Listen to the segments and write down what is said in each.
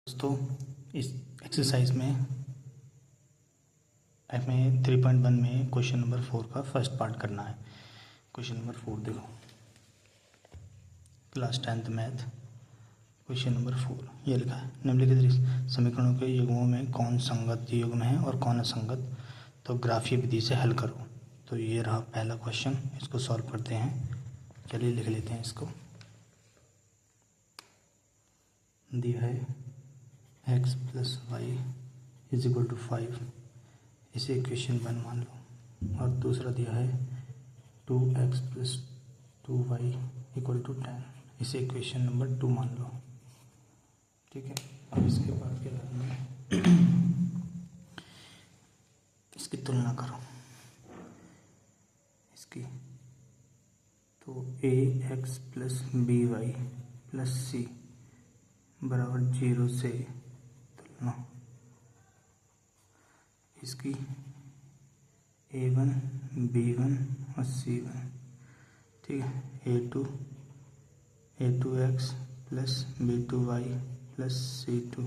दोस्तों इस एक्सरसाइज में हमें 3.1 में क्वेश्चन नंबर 4 का फर्स्ट पार्ट करना है। क्वेश्चन नंबर 4 देखो, class 10th math question number 4 ये लिखा है, निम्नलिखित समीकरणों के युग्मों में कौन संगत युग्म है और कौन असंगत, तो ग्राफीय विधि से हल करो। तो ये रहा पहला क्वेश्चन, इसको सॉल्व करते हैं। चलिए लिख लेते हैं इसको। दिया है x + y = 5, इसे इक्वेशन 1 मान लो। और दूसरा दिया है 2x + 2y = 10, इसे इक्वेशन नंबर 2 मान लो। ठीक है, अब इसके बाद क्या करना है, इसकी तुलना करो इसकी। तो ax + by + c बराबर 0 से तुलना इसकी a1 b1 और c1। ठीक है, a2x + b2y + c2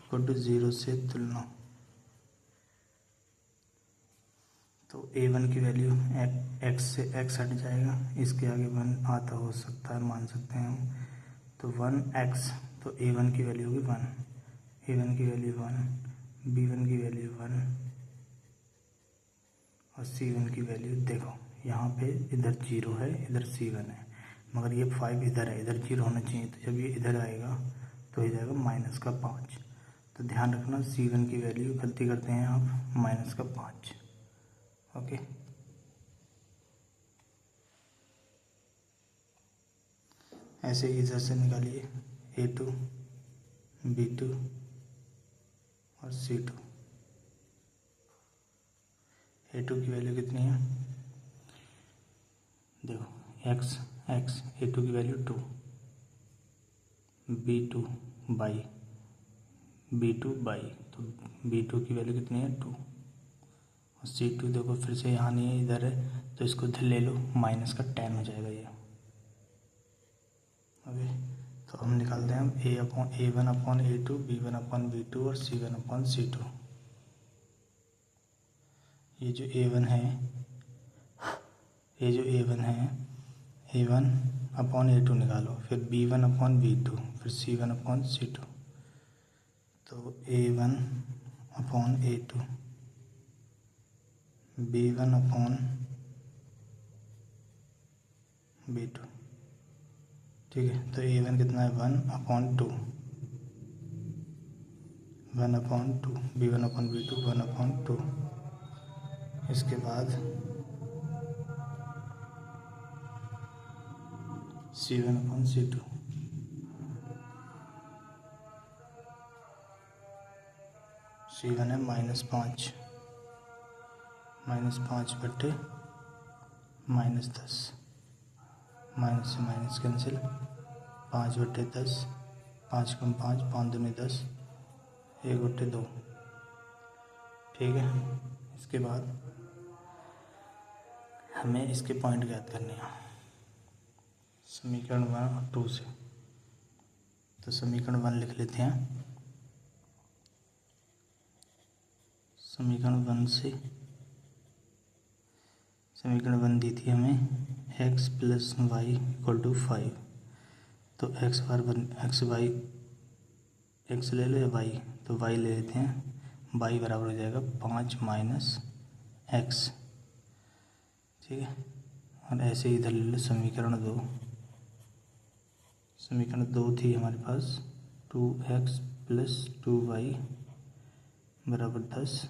= 0 से तुलना। तो a1 की वैल्यू x से x हट जाएगा, इसके आगे 1 आता हो सकता है, मान सकते हैं हम। तो 1x, तो a1 की वैल्यू होगी 1, a1 की वैल्यू 1, b1 की वैल्यू 1 और c1 की वैल्यू देखो, यहाँ पे इधर 0 है, इधर c1 है, मगर ये 5 इधर है, इधर 0 होना चाहिए। तो जब ये इधर आएगा तो हो जाएगा -5। तो ध्यान रखना c1 की वैल्यू, गलती करते हैं आप, -5। ओके, ऐसे ही इधर से निकालिए a2 b2 और c2। a2 की वैल्यू कितनी है, देखो x a2 की वैल्यू 2, b2 बाई तो b2 की वैल्यू कितनी है 2, और c2 देखो फिर से यहाँ नहीं है, इधर है, तो इसको इधर ले लो, -10 हो जाएगा ये। ओके, तो हम निकालते हैं a1/a2, b1/b2 और c1/c2। ये जो a1 है, a1/a2 निकालो, फिर b1/b2, फिर c1/c2। तो a1/a2, b1/b2। ठीक है, तो a1 कितना है 1/2, b1/b2 1/2। इसके बाद c1/c2, c1 है -5, -5/10, माइनस से माइनस कैंसिल, 5/10, 5 × 5 5 दूनी 10, 1/2। ठीक है, इसके बाद हमें इसके पॉइंट ज्ञात करने हैं समीकरण 1 और 2 से। तो समीकरण 1 लिख लेते हैं। समीकरण 1 दी थी हमें x + y = 5। तो x ले लो या y, तो y ले लेते हैं, y बराबर हो जाएगा 5 - x। ठीक है, और ऐसे ही इधर ले लो समीकरण 2। समीकरण 2 थी हमारे पास 2x + 2y = 10।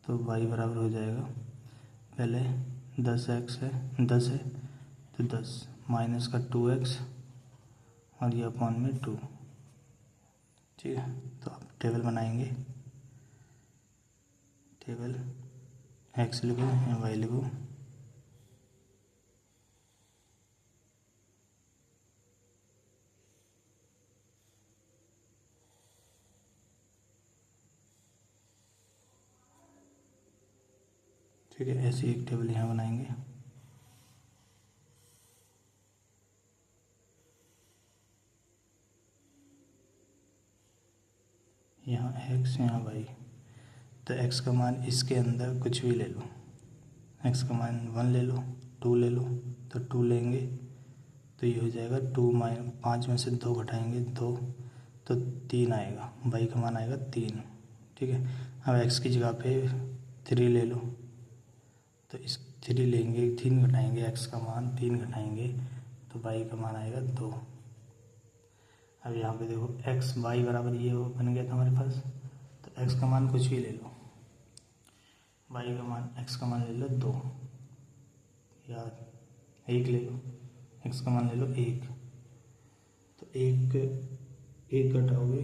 तो y बराबर हो जाएगा, पहले 10x है, 10 है तो 10 माइनस का 2x और ये अपॉन में 2। ठीक है, तो आप टेबल बनाएंगे, टेबल x लिखो या y लिखो। ठीक है, ऐसे एक टेबल यहाँ बनाएंगे। यहाँ x, यहाँ y। तो x का मान इसके अंदर कुछ भी ले लो, x का मान 1 ले लो, 2 ले लो, तो 2 लेंगे तो ये हो जाएगा 2 माइनस 5 में से 2 घटाएंगे 2, तो 3 आएगा, y का मान आएगा 3। ठीक है, अब x की जगह पे 3 ले लो, तो इस 3 लेंगे, 3 घटाएंगे, x का मान 3 घटाएंगे तो y का मान आएगा 2। अब यहाँ पे देखो x y बराबर ये हो बन गया था हमारे पास। तो x का मान कुछ भी ले लो, y का मान x का मान ले लो 2 या 1 ले लो, x का मान ले लो 1। तो 1 घटाओगे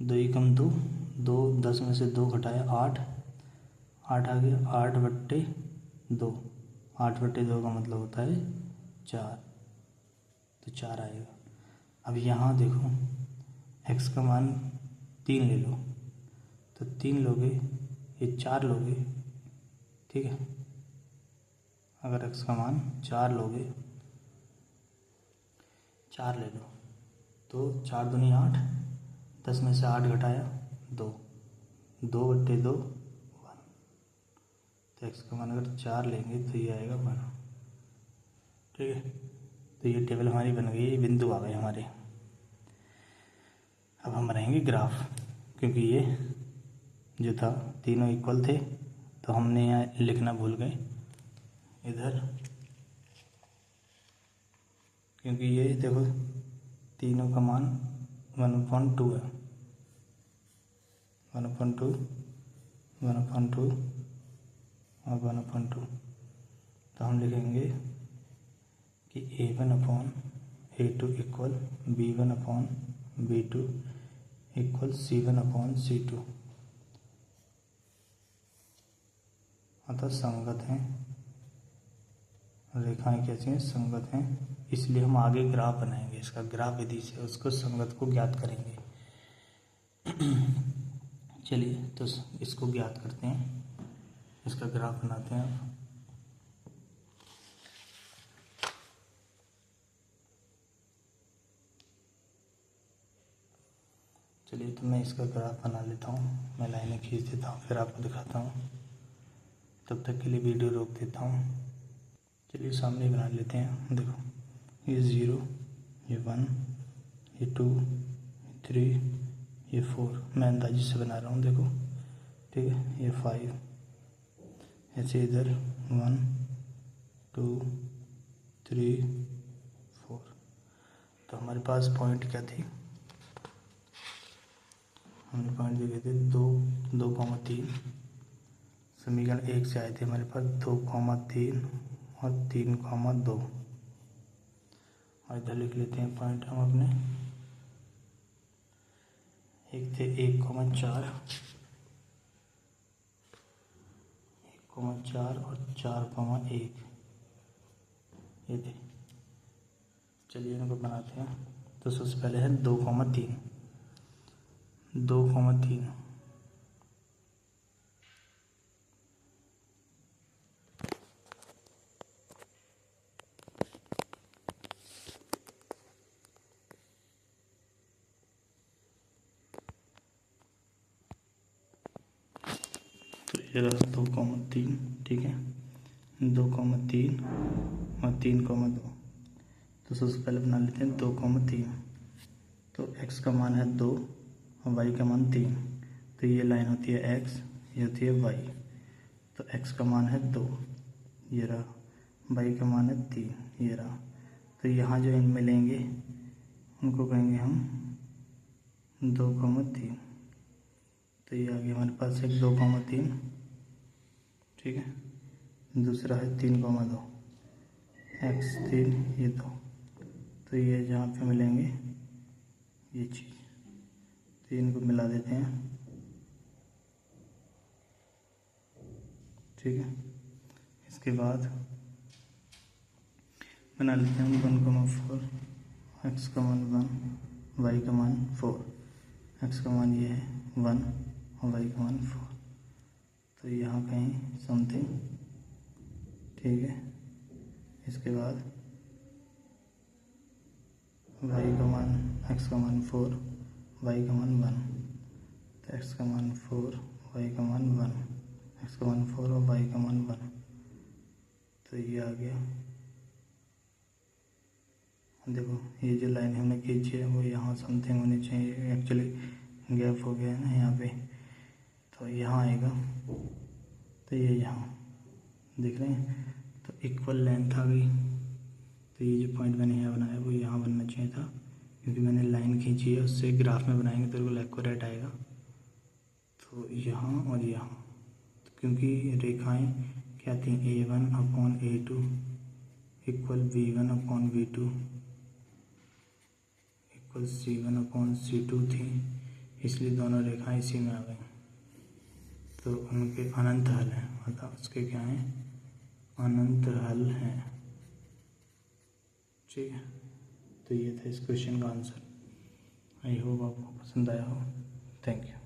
2 एकम 2, 2 10 में से 2 घटाया 8 आ गया, 8/2, 8/2 का मतलब होता है 4, तो 4 आएगा। अब यहाँ देखो x का मान 3 ले लो, तो 3 लोगे, ये 4 लोगे, ठीक है। अगर x का मान 4 लोगे, 4 ले लो, तो 4 दूनी 8, 10 में से 8 घटाया 2, 2/2 1। तो x का मान अगर 4 लेंगे तो ये आएगा 1। ठीक है, तो ये टेबल हमारी बन गई, ये बिंदु आ गए हमारे। अब हम बनाएंगे ग्राफ, क्योंकि ये जो था तीनों इक्वल थे, तो हमने यहाँ लिखना भूल गए इधर, क्योंकि ये देखो तीनों का मान 1/2 है, 1/2, 1/2 और 1/2। तो हम लिखेंगे कि A1/A2 equal B1/B2 equal C1/C2, अतः संगत हैं, रेखाएं कैसी हैं, संगत हैं। इसलिए हम आगे ग्राफ बनाएंगे, इसका ग्राफ विधि से उसको संगत को ज्ञात करेंगे। चलिए तो इसको ज्ञात करते हैं, इसका ग्राफ बनाते हैं। अब चलिए तो मैं इसका ग्राफ बना लेता हूँ, मैं लाइनें खींच देता हूँ, फिर आपको दिखाता हूँ। तब तक के लिए वीडियो रोक देता हूँ। चलिए सामने बना लेते हैं। देखो ये 0, ये 1, ये 2, ये 3, ये 4, मैं अंदाजे से बना रहा हूँ, देखो ठीक है। ये 5, ऐसे इधर 1 2 3 4। तो हमारे पास पॉइंट क्या थे, हमने पॉइंट देखे थे 2, समीकरण 1 से आए थे हमारे पास 2, 3 और 3, 2। और इधर लिख लेते हैं पॉइंट हम अपने, एक थे 1, 4 और 4, 1 ये थे। चलिए इनको बनाते हैं। तो सबसे पहले है 2, 3, तो ये रहा 2, 3, ठीक है। 2, 3 और 3, 2। तो सबसे पहले बना लेते हैं 2, 3। तो x का मान है 2 और y का मान 3। तो ये लाइन होती है x, ये होती है y। तो x का मान है 2, ये रहा, y का मान है 3, ये रहा। तो यहाँ जो इन मिलेंगे उनको कहेंगे हम 2, 3। तो ये आ गया हमारे पास एक 2, 3, ठीक है। दूसरा है 3, 2, x 3 ये 2। तो ये जहाँ पे मिलेंगे ये चीज़, तो इनको मिला देते हैं, ठीक है। इसके बाद बना लेते हैं 1, 4, x का मान 1, y का मान 4। x का मान ये है 1 और y का मान 4। तो यहाँ कहीं समथिंग, ठीक है। इसके बाद y का मान, x का मान 4, y का मान 1। तो x का मान 4, y का मान 1, x का मान 4 और y का मान 1, तो ये आ गया। देखो ये जो लाइन हमने खींची है वो यहाँ समथिंग होनी चाहिए, एक्चुअली गैप हो गया है ना यहाँ पे, तो यहाँ आएगा, तो ये यहाँ देख रहे हैं, तो इक्वल लेंथ आ गई। तो ये जो पॉइंट मैंने यहाँ बनाया वो यहाँ बनना चाहिए था, क्योंकि मैंने लाइन खींची है, उससे ग्राफ में बनाएंगे तो बिल्कुल एक्यूरेट आएगा। तो यहाँ और यहाँ, तो क्योंकि रेखाएं क्या थी, A1/A2 equal B1/B2 equal C1/C2 थी, इसलिए दोनों रेखाएं इसी में आ गई। तो उनके अनंत हल हैं, मतलब उसके क्या हैं, अनंत हल हैं। ठीक है, तो ये था इस क्वेश्चन का आंसर। आई होप आपको पसंद आया हो। Thank you.